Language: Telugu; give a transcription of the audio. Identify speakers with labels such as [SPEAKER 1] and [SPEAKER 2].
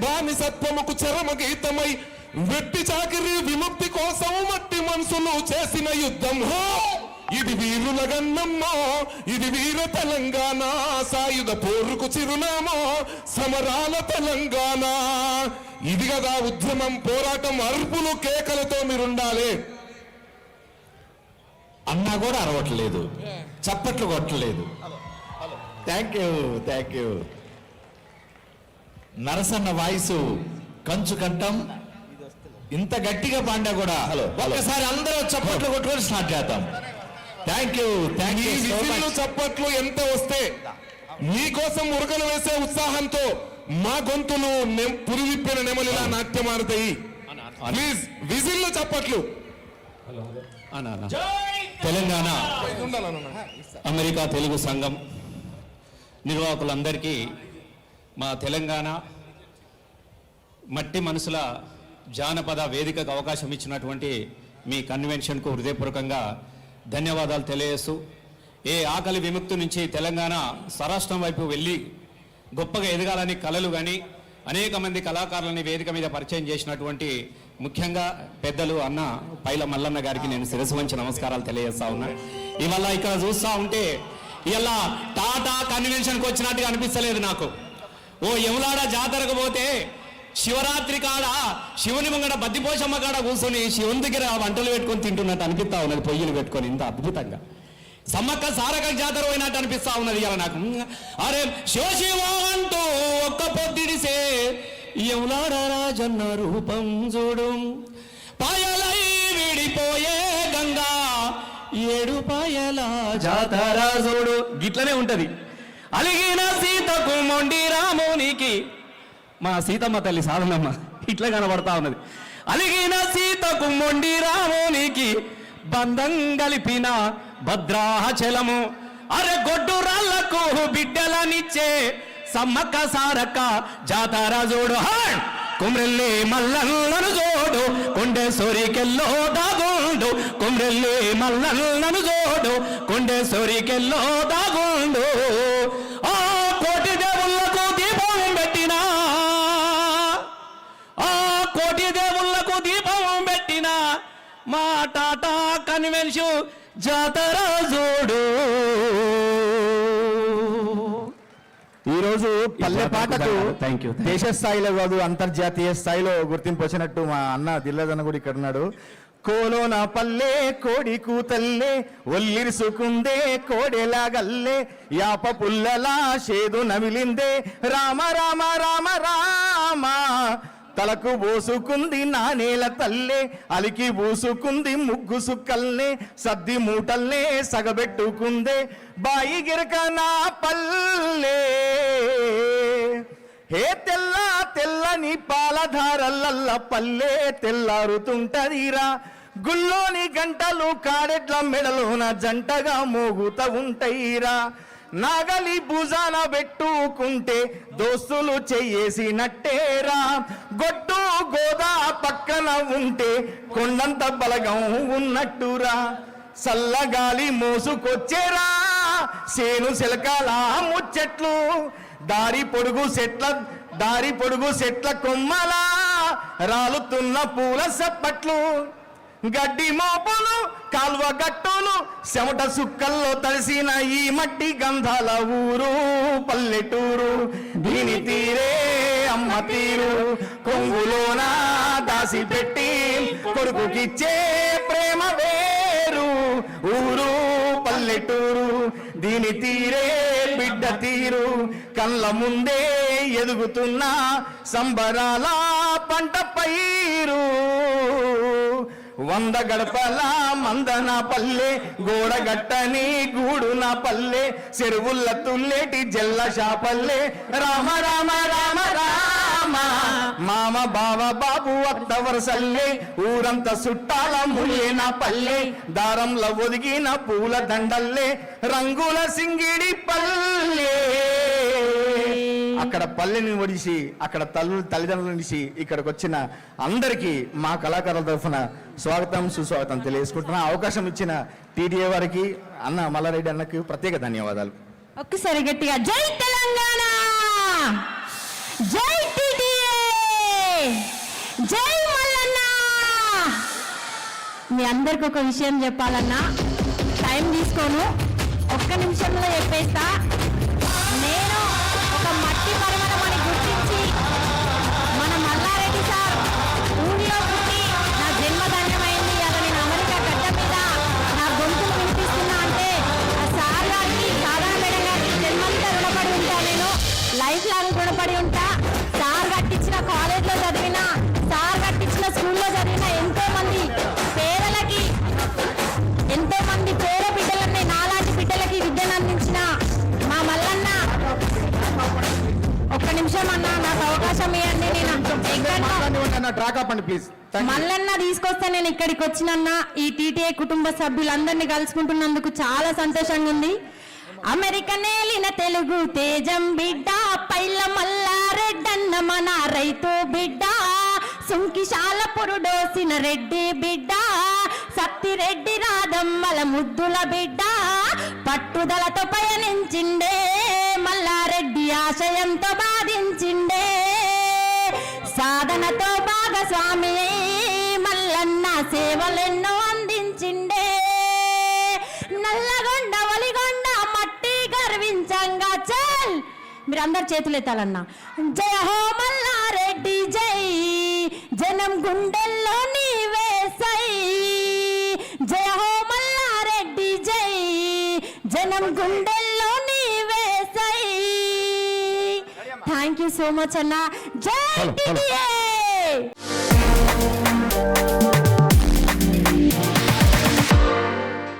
[SPEAKER 1] బానిసత్వముకు చరమ గీతమై వెట్టి చాకిరి విముక్తి కోసం మట్టి మనుషులు చేసిన యుద్ధము. ఇది వీరుల గన్నమ్మో, ఇది వీర తెలంగాణ, సాయుధ పోరుకు చిరునామో సమరాల తెలంగాణ. ఇది కదా ఉద్యమం, పోరాటం, అరుపులు కేకలతో మీరుండాలి.
[SPEAKER 2] అన్నా కూడా అరవట్లేదు, చప్పట్లు కొట్టలేదు. Thank you. నరసన్న వాయిస్ కంచు కంఠం, ఇంత గట్టిగా పాండా కూడా ఒక్కసారి అందరూ చప్పట్లు కొట్టుకొని స్టార్ట్ చేద్దాం. Thank you.
[SPEAKER 1] చప్పట్లు ఎంత వస్తే మీకోసం ఉరకలు వేసే ఉత్సాహంతో మా గొంతులు పురివిప్పిన నెమలిలా నాట్యమారుతాయి. ప్లీజ్ విజిల్లు చప్పట్లు.
[SPEAKER 3] తెలంగాణ అమెరికా తెలుగు సంఘం నిర్వాహకులందరికీ మా తెలంగాణ మట్టి మనసుల జానపద వేదికకు అవకాశం ఇచ్చినటువంటి మీ కన్వెన్షన్కు హృదయపూర్వకంగా ధన్యవాదాలు తెలియజేస్తూ, ఏ ఆకలి విముక్తి నుంచి తెలంగాణ స్వరాష్ట్రం వైపు వెళ్ళి గొప్పగా ఎదగాలని కలలు కానీ అనేక మంది కళాకారులని వేదిక మీద పరిచయం చేసినటువంటి ముఖ్యంగా పెద్దలు అన్న పైల మల్లన్న గారికి నేను శిరస్సు వంచి నమస్కారాలు తెలియజేస్తా ఉన్నా. ఇవాళ ఇక్కడ చూస్తూ ఉంటే ఇలా టాటా కన్వెన్షన్కి వచ్చినట్టుగా అనిపిస్తలేదు నాకు. ఓ యములాడ జాతరకు పోతే శివరాత్రి కాడ శివుని ముంగడ బద్దిపోషమ్మ కాడ కూర్చొని శివుని దగ్గర వంటలు పెట్టుకొని తింటున్నట్టు అనిపిస్తా ఉన్నది, పొయ్యిలు పెట్టుకొని ఇంత అద్భుతంగా. సమ్మక్క సారక జాతర పోయినట్టు అనిపిస్తా ఉన్నది ఇలా నాకు. అరే శివ అంటూ ఒక్క పొద్దుడిసే యములాడ రాజన్న రూపం చూడు, పాయలై విడిపోయే గంగా ఏడు పాయల జాతర చూడు. గిట్లనే ఉంటది. అలిగిన సీతకు మొండి రామునికి, మా సీతమ్మ తల్లి సాధనమ్మ ఇట్లా కనబడతా ఉన్నది. అలిగిన సీతకు మొండి రామునికి బంధం కలిపిన భద్రాచలము. అరే గొడ్డు రాళ్లకు బిడ్డలనిచ్చే సమ్మక్క సారక్క జాతర చూడు. కుమ్రెల్లి మల్లన్నను చూడు, కొండేశ్వరికెల్లో దాగుండు. కుమ్రెల్లి మల్లన్నను చూడు, కొండేశ్వరికెల్లో దాగుండు. ఆ కోటి దేవుళ్లకు దీపం పెట్టినా, ఆ కోటి దేవుళ్లకు దీపం పెట్టినా మా టాటా కన్వెన్షన్ జాతర చూడు.
[SPEAKER 4] ఈరోజు పల్లె పాటకు దేశ స్థాయిలో కాదు అంతర్జాతీయ స్థాయిలో గుర్తింపు వచ్చినట్టు మా అన్న దిల్లదన్న కూడా ఇక్కడ ఉన్నాడు. కోలోన పల్లె కోడి కూతల్లే ఒల్లిరుసుకుందే కోడెలాగల్లే యాప పుల్లలా షేదు నమిలిందే రామ రామ రామ రామ తలకు పోసుకుంది నానేల తల్లే అలికి పూసుకుంది ముగ్గు సుక్కల్నే సద్ది మూటల్నే సగబెట్టుకుందే బాయి గిరక నా పల్లె హే తెల్ల తెల్లని పాలధారలల్ల పల్లె తెల్లారుతుంటదిరా గుల్లోని గంటలు కాడెట్ల మెడలోన జంటగా మోగుత ఉంటాయిరా నాగలి భుజాన పెట్టుకుంటే దోస్తులు చెయ్యేసినట్టేరా గొడ్డు గోదా పక్కన ఉంటే కొండంత బలగం ఉన్నట్టురా సల్లగాలి మోసుకొచ్చేరా సేను శిలకాల ముచ్చట్లు దారి పొడుగు చెట్ల కొమ్మలా రాలుతున్న పూల సప్పట్లు గడ్డి మోపులు కాల్వ గట్టులు చెమట సుక్కల్లో తడిసిన ఈ మట్టి గంధాల ఊరు పల్లెటూరు దీని తీరే అమ్మ తీరు కొంగులోన దాసి పెట్టి కొడుకుకిచ్చే ప్రేమ వేరు ఊరు పల్లెటూరు దీని తీరే బిడ్డ తీరు కళ్ళ ముందే ఎదుగుతున్న సంబరాల పంట పైరు 100 గడపల మందన పల్లె గోడగట్టని గూడు నా పల్లె చెరువుల్ల తుల్లేటి జల్ల షాపల్లె రామ రామ రామ రామ మామ బావ బాబు అత్త వరసల్లే ఊరంతా సుట్టాల ముల్లే నా పల్లె దారంలో ఒదిగిన పూల దండల్లే రంగుల సింగిడి పల్లె అక్కడ పల్లెని ఒడిసి అక్కడ తల్లిదండ్రుల నుంచి ఇక్కడికి వచ్చిన అందరికీ మా కళాకారుల తరఫున స్వాగతం సుస్వాగతం తెలియజేసుకుంటున్నా. అవకాశం ఇచ్చిన టీడీఏ వారికి అన్న మల్లారెడ్డి అన్నకు ప్రత్యేక ధన్యవాదాలు.
[SPEAKER 5] ఒక్కసారి గట్టిగా జై తెలంగాణ, జై టీడీఏ. జై మల్లన్న. మీ అందరికి ఒక విషయం చెప్పాలన్నా, టైం తీసుకోను, ఒక్క నిమిషంలో చెప్పేస్తా. నేను ఒక మట్టి పరిమళమని గుర్తించి మన మల్లారెడ్డి సార్ ఊళ్ళో పుట్టి నా జన్మధన్యమైంది. అలా నేను అమెరికా గడ్డ మీద నా గొంతులు వినిపిస్తున్నా అంటే ఆ సార్ గారికి, సాధారణ మేడం గారికి జన్మంతా రుణపడి ఉంటా. నేను లైఫ్ లాంగ్ రుణపడి ఉంటా. సార్ కట్టించిన కాలేజ్లో చదివిన, సార్ కట్టించిన స్కూల్లో చదివిన ఎంతో మంది పేదలకి, ఎంతో మంది పేద బిడ్డలని, నాలాంటి బిడ్డలకి విద్యను అందించిన మా మల్లన్న. ఒక్క నిమిషం అన్న, నాకు అవకాశం ఇవ్వండి. నేను
[SPEAKER 4] ట్రాక్ అప్పండి ప్లీజ్.
[SPEAKER 5] మల్లన్న తీసుకొస్తే నేను ఇక్కడికి వచ్చినన్న. ఈ టీటీఏ కుటుంబ సభ్యులందరినీ కలుసుకుంటున్నందుకు చాలా సంతోషంగా ఉంది. అమెరికన్ ఏలిన తెలుగు తేజం బిడ్డ, పైల మల్లారెడ్డన్న మన రైతు బిడ్డ, సుంకిశాల పురుడోసిన రెడ్డి బిడ్డ, సత్తిరెడ్డి రాధమ్మల ముద్దుల బిడ్డ, పట్టుదలతో పయనించిండే మల్లారెడ్డి ఆశయంతో బాధించిండే, సాధనతో భాగస్వామి మల్లన్న సేవలెన్నో అందించిండే, నల్లగొండ వలిగొండ మట్టి గర్వించంగా చల్. మీరందరు చేతులు ఎత్తాలన్నా. జయ హో మల్లారెడ్డి జై, జనం గుండెల్లో నీవే సై. జయ హో మల్లారెడ్డి జై, జనం గుండెల్లో నీవే సై. థ్యాంక్ యూ సో మచ్ అన్న. జై టీటీఏ.